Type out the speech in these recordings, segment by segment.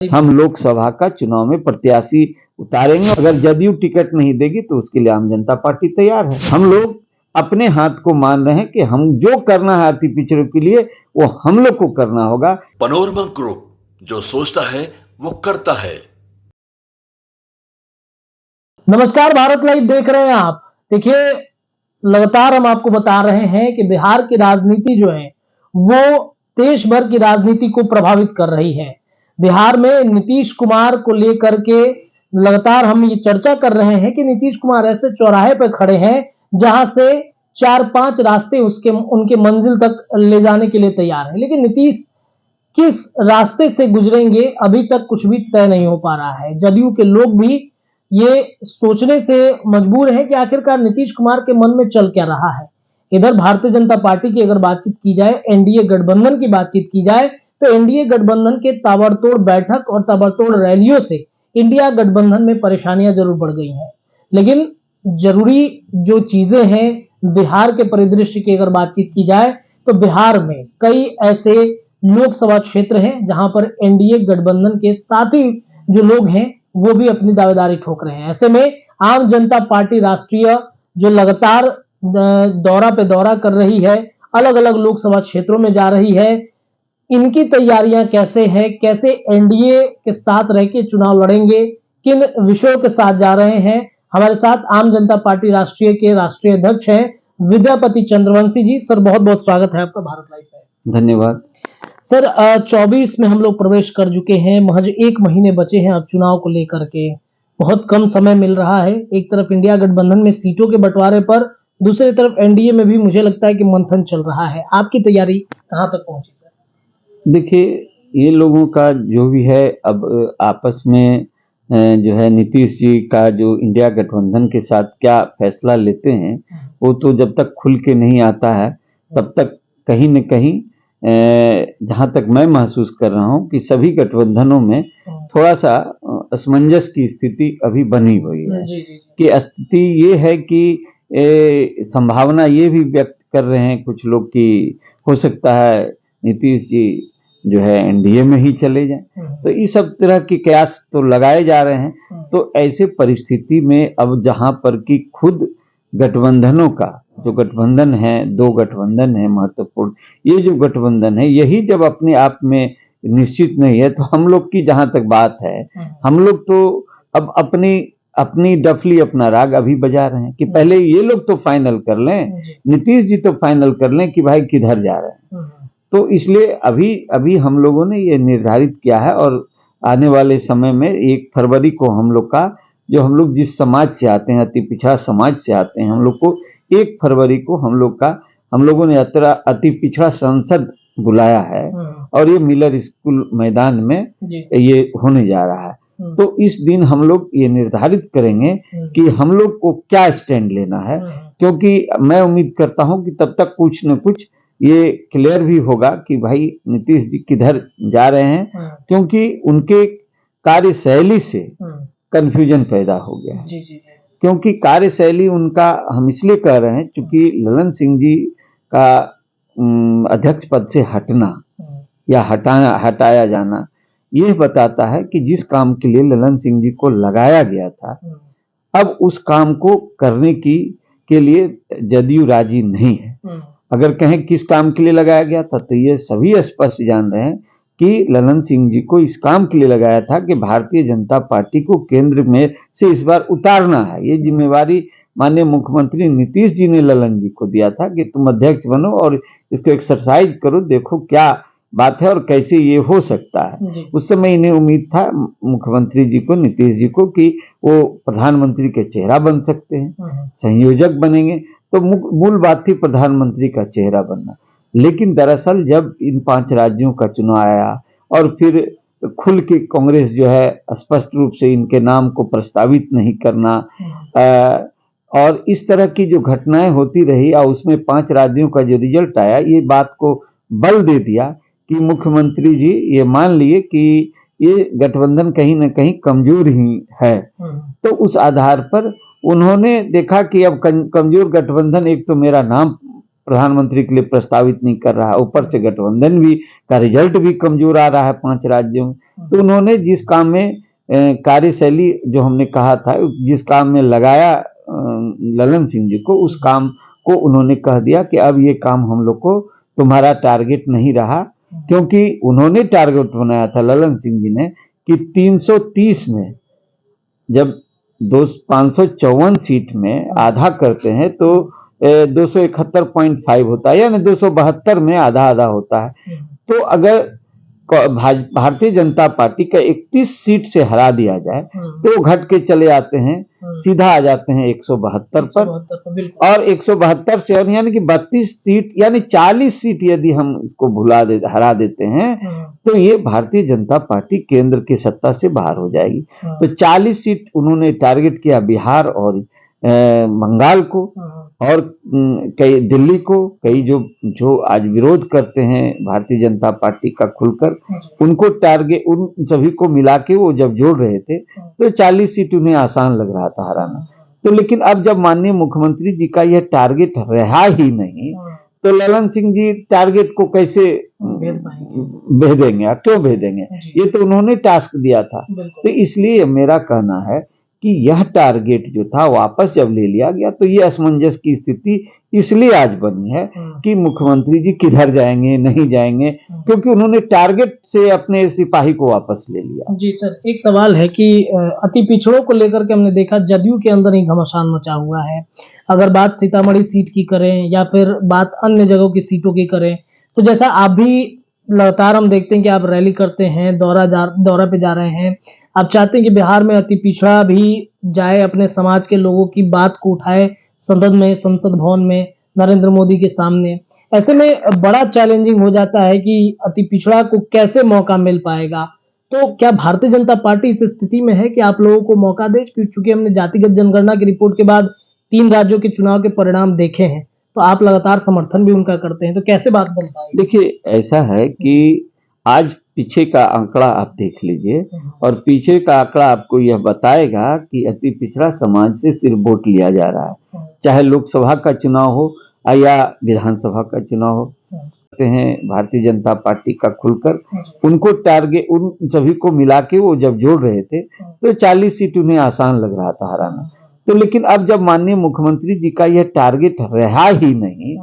हम लोकसभा का चुनाव में प्रत्याशी उतारेंगे। अगर जदयू टिकट नहीं देगी तो उसके लिए आम जनता पार्टी तैयार है। हम लोग अपने हाथ को मान रहे हैं कि हम जो करना है अति पिछड़ों के लिए वो हम लोग को करना होगा। पनोरमा ग्रुप, जो सोचता है वो करता है। नमस्कार, भारत लाइव देख रहे हैं आप। देखिए, लगातार हम आपको बता रहे हैं कि बिहार की राजनीति जो है वो देश भर की राजनीति को प्रभावित कर रही है। बिहार में नीतीश कुमार को लेकर के लगातार हम ये चर्चा कर रहे हैं कि नीतीश कुमार ऐसे चौराहे पर खड़े हैं जहां से 4-5 रास्ते उनके मंजिल तक ले जाने के लिए तैयार है, लेकिन नीतीश किस रास्ते से गुजरेंगे अभी तक कुछ भी तय नहीं हो पा रहा है। जदयू के लोग भी ये सोचने से मजबूर हैं कि आखिरकार नीतीश कुमार के मन में चल क्या रहा है। इधर भारतीय जनता पार्टी की अगर बातचीत की जाए, एनडीए गठबंधन की बातचीत की जाए, तो एनडीए गठबंधन के ताबड़तोड़ बैठक और ताबड़तोड़ रैलियों से इंडिया गठबंधन में परेशानियां जरूर बढ़ गई हैं, लेकिन जरूरी जो चीजें हैं बिहार के परिदृश्य की अगर बातचीत की जाए तो बिहार में कई ऐसे लोकसभा क्षेत्र हैं जहां पर एनडीए गठबंधन के साथी जो लोग हैं वो भी अपनी दावेदारी ठोक रहे हैं। ऐसे में आम जनता पार्टी राष्ट्रीय जो लगातार दौरा पे दौरा कर रही है, अलग अलग लोकसभा क्षेत्रों में जा रही है, इनकी तैयारियां कैसे हैं, कैसे एनडीए के साथ रह के चुनाव लड़ेंगे, किन विषयों के साथ जा रहे हैं। हमारे साथ आम जनता पार्टी राष्ट्रीय के राष्ट्रीय अध्यक्ष हैं विद्यापति चंद्रवंशी जी। सर, बहुत बहुत स्वागत है आपका भारत लाइव में। धन्यवाद सर। 24 में हम लोग प्रवेश कर चुके हैं, महज 1 महीने बचे हैं अब चुनाव को लेकर के। बहुत कम समय मिल रहा है। एक तरफ इंडिया गठबंधन में सीटों के बंटवारे पर, दूसरी तरफ एनडीए में भी मुझे लगता है कि मंथन चल रहा है। आपकी तैयारी कहां तक पहुंची सर? देखिए, ये लोगों का जो भी है अब आपस में जो है नीतीश जी का जो इंडिया गठबंधन के साथ क्या फैसला लेते हैं वो तो जब तक खुल के नहीं आता है तब तक कहीं न कहीं जहां तक मैं महसूस कर रहा हूं कि सभी गठबंधनों में थोड़ा सा असमंजस की स्थिति अभी बनी हुई है। कि स्थिति ये है कि संभावना ये भी व्यक्त कर रहे हैं कुछ लोग कि हो सकता है नीतीश जी जो है एनडीए में ही चले जाएं। तो इस सब तरह के कयास तो लगाए जा रहे हैं। तो ऐसे परिस्थिति में अब जहां पर कि खुद गठबंधनों का जो गठबंधन है, 2 गठबंधन है महत्वपूर्ण, ये जो गठबंधन है यही जब अपने आप में निश्चित नहीं है तो हम लोग की जहां तक बात है, हम लोग तो अब अपनी डफली अपना राग अभी बजा रहे हैं कि पहले ये लोग तो फाइनल कर लें, नीतीश जी तो फाइनल कर लें कि भाई किधर जा रहे हैं। तो इसलिए अभी हम लोगों ने ये निर्धारित किया है और आने वाले समय में 1 फरवरी को हम लोग जिस समाज से आते हैं, अति पिछड़ा समाज से आते हैं, हम लोग को 1 फरवरी को हम लोगों ने यात्रा अति पिछड़ा संसद बुलाया है और ये मिलर स्कूल मैदान में ये होने जा रहा है। तो इस दिन हम लोग ये निर्धारित करेंगे कि हम लोग को क्या स्टैंड लेना है, क्योंकि मैं उम्मीद करता हूं कि तब तक कुछ न कुछ ये क्लियर भी होगा कि भाई नीतीश जी किधर जा रहे हैं, क्योंकि उनके कार्यशैली से कंफ्यूजन पैदा हो गया है। क्योंकि कार्यशैली उनका हम इसलिए कह रहे हैं क्योंकि ललन सिंह जी का अध्यक्ष पद से हटना या हटाया जाना यह बताता है कि जिस काम के लिए ललन सिंह जी को लगाया गया था अब उस काम को करने के लिए जदयू राजी नहीं है। अगर कहें किस काम के लिए लगाया गया था तो ये सभी स्पष्ट जान रहे हैं कि ललन सिंह जी को इस काम के लिए लगाया था कि भारतीय जनता पार्टी को केंद्र में से इस बार उतारना है। ये जिम्मेवारी माननीय मुख्यमंत्री नीतीश जी ने ललन जी को दिया था कि तुम अध्यक्ष बनो और इसको एक्सरसाइज करो, देखो क्या बात है और कैसे ये हो सकता है। उस समय इन्हें उम्मीद था मुख्यमंत्री जी को, नीतीश जी को, कि वो प्रधानमंत्री के चेहरा बन सकते हैं, संयोजक बनेंगे। तो मूल बात थी प्रधानमंत्री का चेहरा बनना। लेकिन दरअसल जब इन 5 राज्यों का चुनाव आया और फिर खुल के कांग्रेस जो है स्पष्ट रूप से इनके नाम को प्रस्तावित नहीं करना और इस तरह की जो घटनाएं होती रही और उसमें 5 राज्यों का जो रिजल्ट आया ये बात को बल दे दिया कि मुख्यमंत्री जी ये मान लिए कि ये गठबंधन कहीं न कहीं कमजोर ही है। तो उस आधार पर उन्होंने देखा कि अब कमजोर गठबंधन, एक तो मेरा नाम प्रधानमंत्री के लिए प्रस्तावित नहीं कर रहा है, ऊपर से गठबंधन भी का रिजल्ट भी कमजोर आ रहा है 5 राज्यों में। तो उन्होंने जिस काम में कार्यशैली जो हमने कहा था, जिस काम में लगाया ललन सिंह जी को, उस काम को उन्होंने कह दिया कि अब ये काम हम लोग को तुम्हारा टारगेट नहीं रहा, क्योंकि उन्होंने टारगेट बनाया था ललन सिंह जी ने कि 330 में जब 554 सीट में आधा करते हैं तो 271.5 होता है, यानी 272 में आधा आधा होता है। तो अगर भारतीय जनता पार्टी का 31 सीट से हरा दिया जाए तो घट के चले आते हैं, सीधा आ जाते हैं 172 पर, और 172 से और यानी कि 32 सीट यानी 40 सीट यदि हम इसको हरा देते हैं तो ये भारतीय जनता पार्टी केंद्र की सत्ता से बाहर हो जाएगी। तो 40 सीट उन्होंने टारगेट किया बिहार और बंगाल को, और कई दिल्ली को, कई जो आज विरोध करते हैं भारतीय जनता पार्टी का खुलकर, उनको टारगेट उन सभी को मिला के वो जब जोड़ रहे थे तो 40 सीट उन्हें आसान लग रहा था हराना। तो लेकिन अब जब माननीय मुख्यमंत्री जी का यह टारगेट रहा ही नहीं तो ललन सिंह जी टारगेट को कैसे भेदेंगे, क्यों भेदेंगे? ये तो उन्होंने टास्क दिया था। तो इसलिए मेरा कहना है कि यह टारगेट जो था वापस जब ले लिया गया तो ये असमंजस की स्थिति इसलिए आज बनी है कि मुख्यमंत्री जी किधर जाएंगे, नहीं जाएंगे, क्योंकि उन्होंने टारगेट से अपने सिपाही को वापस ले लिया। जी सर, एक सवाल है कि अति पिछड़ों को लेकर के हमने देखा जदयू के अंदर ही घमासान मचा हुआ है। अगर बात सीतामढ़ी सीट की करें या फिर बात अन्य जगहों की सीटों की करें, तो जैसा आप भी लगातार हम देखते हैं कि आप रैली करते हैं, दौरा पे जा रहे हैं, आप चाहते हैं कि बिहार में अति पिछड़ा भी जाए, अपने समाज के लोगों की बात को उठाए संसद भवन में नरेंद्र मोदी के सामने। ऐसे में बड़ा चैलेंजिंग हो जाता है कि अति पिछड़ा को कैसे मौका मिल पाएगा। तो क्या भारतीय जनता पार्टी इस स्थिति में है कि आप लोगों को मौका दे? क्योंकि हमने जातिगत जनगणना की रिपोर्ट के बाद 3 राज्यों के चुनाव के परिणाम देखे हैं, तो आप लगातार समर्थन भी उनका करते हैं, तो कैसे बात बन पाएगी? देखिए, ऐसा है कि आज पीछे का आंकड़ा आप देख लीजिए, और पीछे का आंकड़ा आपको यह बताएगा कि अति पिछड़ा समाज से सिर्फ वोट लिया जा रहा है, चाहे लोकसभा का चुनाव हो या विधानसभा का चुनाव हो। कहते हैं भारतीय जनता पार्टी का खुलकर, उनको टारगेट उन सभी को मिला के वो जब जोड़ रहे थे तो 40 सीट उन्हें आसान लग रहा था हराना। तो लेकिन अब जब माननीय मुख्यमंत्री जी का यह टारगेट रहा ही नहीं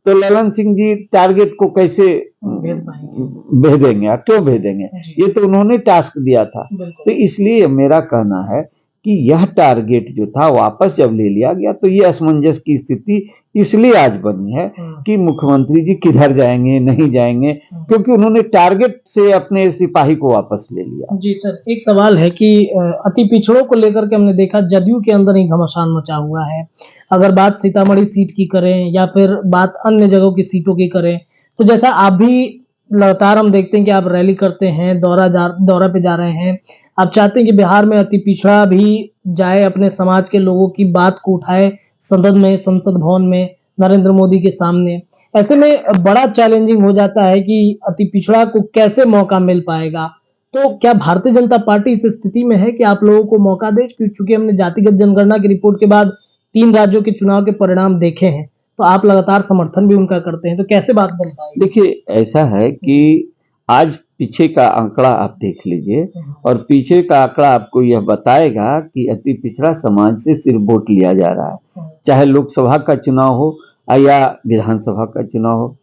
तो ललन सिंह जी टारगेट को कैसे भेदेंगे, क्यों भेदेंगे? ये तो उन्होंने टास्क दिया था। तो इसलिए मेरा कहना है कि यह टारगेट जो था वापस जब ले लिया गया तो ये असमंजस की स्थिति इसलिए आज बनी है कि मुख्यमंत्री जी किधर जाएंगे, नहीं जाएंगे, क्योंकि उन्होंने टारगेट से अपने सिपाही को वापस ले लिया। जी सर, एक सवाल है कि अति पिछड़ों को लेकर के हमने देखा जदयू के अंदर ही घमासान मचा हुआ है। अगर बात सीतामढ़ी सीट की करें या फिर बात अन्य जगहों की सीटों की करें, तो जैसा आप भी लगातार हम देखते हैं कि आप रैली करते हैं, दौरा पे जा रहे हैं, आप चाहते हैं कि बिहार में अति पिछड़ा भी जाए, अपने समाज के लोगों की बात को उठाए संसद भवन में नरेंद्र मोदी के सामने। ऐसे में बड़ा चैलेंजिंग हो जाता है कि अति पिछड़ा को कैसे मौका मिल पाएगा। तो क्या भारतीय जनता पार्टी इस स्थिति में है कि आप लोगों को मौका दे? क्योंकि हमने जातिगत जनगणना की रिपोर्ट के बाद 3 राज्यों के चुनाव के परिणाम देखे हैं, तो आप लगातार समर्थन भी उनका करते हैं, तो कैसे बात बन पाएगी? देखिए, ऐसा है कि आज पीछे का आंकड़ा आप देख लीजिए, और पीछे का आंकड़ा आपको यह बताएगा कि अति पिछड़ा समाज से सिर्फ वोट लिया जा रहा है, चाहे लोकसभा का चुनाव हो या विधानसभा का चुनाव हो,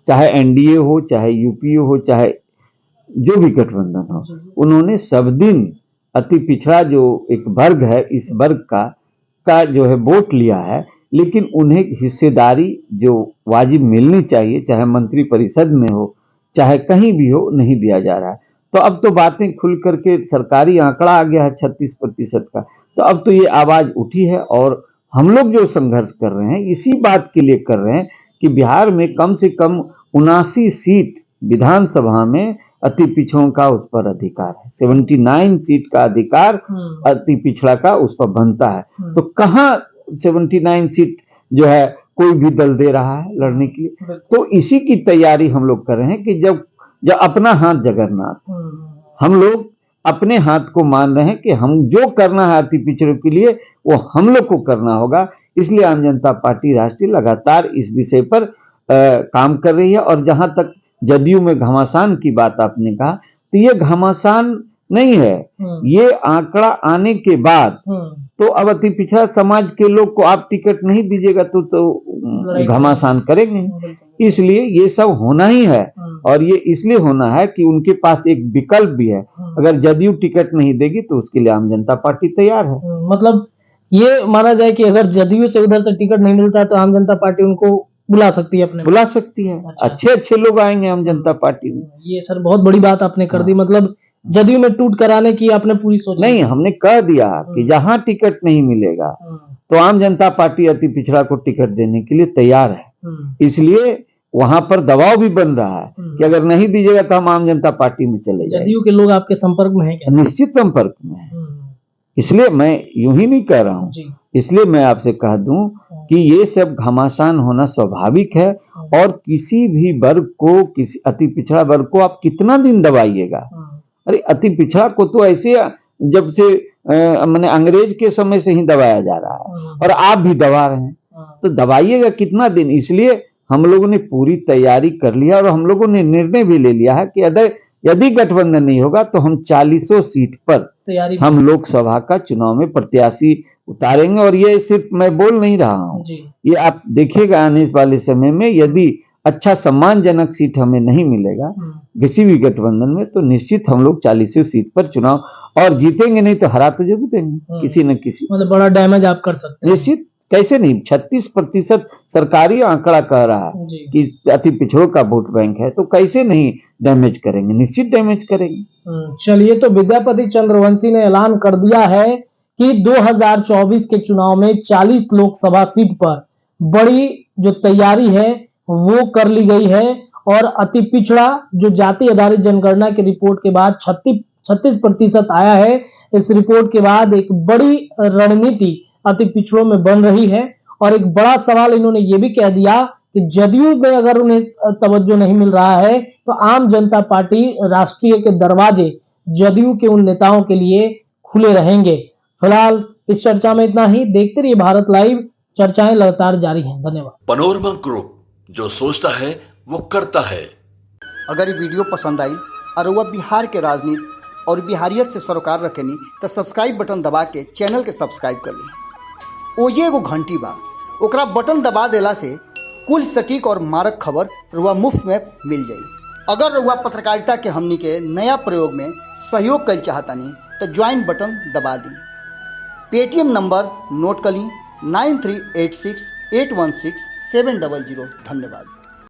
चाहे एनडीए हो, चाहे यूपीए हो, चाहे जो भी गठबंधन हो। उन्होंने सब दिन अति पिछड़ा जो एक वर्ग है, इस वर्ग का जो है वोट लिया है, लेकिन उन्हें हिस्सेदारी जो वाजिब मिलनी चाहिए, चाहे मंत्री परिषद में हो चाहे कहीं भी हो, नहीं दिया जा रहा है। तो अब तो बातें खुल करके सरकारी आंकड़ा आ गया है 36% का। तो अब तो ये आवाज उठी है, और हम लोग जो संघर्ष कर रहे हैं इसी बात के लिए कर रहे हैं कि बिहार में कम से कम 79 सीट विधानसभा में अति पिछड़ों का उस पर अधिकार है। 79 सीट का अधिकार अति पिछड़ा का उस पर बनता है। तो कहाँ 79 सीट जो है कोई भी दल दे रहा है लड़ने के लिए? तो इसी की तैयारी हम लोग कर रहे हैं कि जब अपना हाथ जगन्नाथ, हम लोग अपने हाथ को मान रहे हैं कि हम जो करना है अति पिछड़ों के लिए वो हम लोग को करना होगा। इसलिए आम जनता पार्टी राष्ट्रीय लगातार इस विषय पर काम कर रही है। और जहां तक जदयू में घमासान की बात आपने कहा, तो ये घमासान नहीं है, ये आंकड़ा आने के बाद तो अब अति पिछड़ा समाज के लोग को आप टिकट नहीं दीजिएगा तो घमासान करेंगे। इसलिए ये सब होना ही है, और ये इसलिए होना है कि उनके पास एक विकल्प भी है। अगर जदयू टिकट नहीं देगी तो उसके लिए आम जनता पार्टी तैयार है। मतलब ये माना जाए कि अगर जदयू से उधर से टिकट नहीं मिलता तो आम जनता पार्टी उनको बुला सकती है, अपने बुला सकती है। अच्छे अच्छे लोग आएंगे आम जनता पार्टी में। ये सर बहुत बड़ी बात आपने कर दी। मतलब जदयू में टूट कराने की आपने पूरी सोच नहीं, हमने कह दिया कि जहां टिकट नहीं मिलेगा तो आम जनता पार्टी अति पिछड़ा को टिकट देने के लिए तैयार है। इसलिए वहां पर दबाव भी बन रहा है कि अगर नहीं दीजिएगा तो हम आम जनता पार्टी में चले जाएंगे। जदयू के लोग आपके संपर्क में हैं क्या? निश्चित संपर्क में है। इसलिए मैं यूं ही नहीं कह रहा हूं, इसलिए मैं आपसे कह दूं कि ये सब घमासान होना स्वाभाविक है। और किसी भी वर्ग को, किसी अति पिछड़ा वर्ग को आप कितना दिन दबाइएगा? अरे अति पिछड़ा को तो ऐसे जब से मैंने अंग्रेज के समय से ही दबाया जा रहा है, और आप भी दबा रहे हैं, तो दबाइएगा कितना दिन? इसलिए हम लोगों ने पूरी तैयारी कर लिया और हम लोगों ने निर्णय भी ले लिया है कि यदि गठबंधन नहीं होगा तो हम 40 सीट पर हम लोकसभा का चुनाव में प्रत्याशी उतारेंगे। और ये सिर्फ मैं बोल नहीं रहा हूँ, ये आप देखिएगा आने वाले समय में, यदि अच्छा सम्मानजनक सीट हमें नहीं मिलेगा किसी भी गठबंधन में, तो निश्चित हम लोग 40 सीट पर चुनाव, और जीतेंगे नहीं तो हरा तो जरूर देंगे किसी न किसी। मतलब बड़ा डैमेज आप कर सकते हैं। निश्चित, कैसे नहीं, 36% सरकारी आंकड़ा कह रहा है कि अति पिछड़ों का वोट बैंक है, तो कैसे नहीं डैमेज करेंगे? निश्चित डैमेज करेंगे। चलिए, तो विद्यापति चंद्रवंशी ने ऐलान कर दिया है कि 2024 के चुनाव में 40 लोकसभा सीट पर बड़ी जो तैयारी है वो कर ली गई है। और अति पिछड़ा जो जाति आधारित जनगणना की रिपोर्ट के बाद 36% आया है, इस रिपोर्ट के बाद एक बड़ी रणनीति अति पिछड़ों में बन रही है। और एक बड़ा सवाल इन्होंने ये भी कह दिया कि जदयू में अगर उन्हें तवज्जो नहीं मिल रहा है तो आम जनता पार्टी राष्ट्रीय के दरवाजे जदयू के उन नेताओं के लिए खुले रहेंगे। फिलहाल इस चर्चा में इतना ही। देखते रहिए भारत लाइव, चर्चाएं लगातार जारी हैं। धन्यवाद। पनोरमा ग्रुप, जो सोचता है वो करता है। अगर ये वीडियो पसंद आई और वह बिहार के राजनीति और बिहारियत से सरोकार रखेनी तो सब्सक्राइब बटन दबा के चैनल के सब्सक्राइब कर ली। ओजे एगो घंटी बा, ओकरा बटन दबा देला से कुल सटीक और मारक खबर रुआ मुफ्त में मिल जाई। अगर रुआ पत्रकारिता के हमनी के नया प्रयोग में सहयोग कर चाहतानी तो ज्वाइन बटन दबा दी। पेटीएम नंबर नोट कर ली 9386816700। धन्यवाद।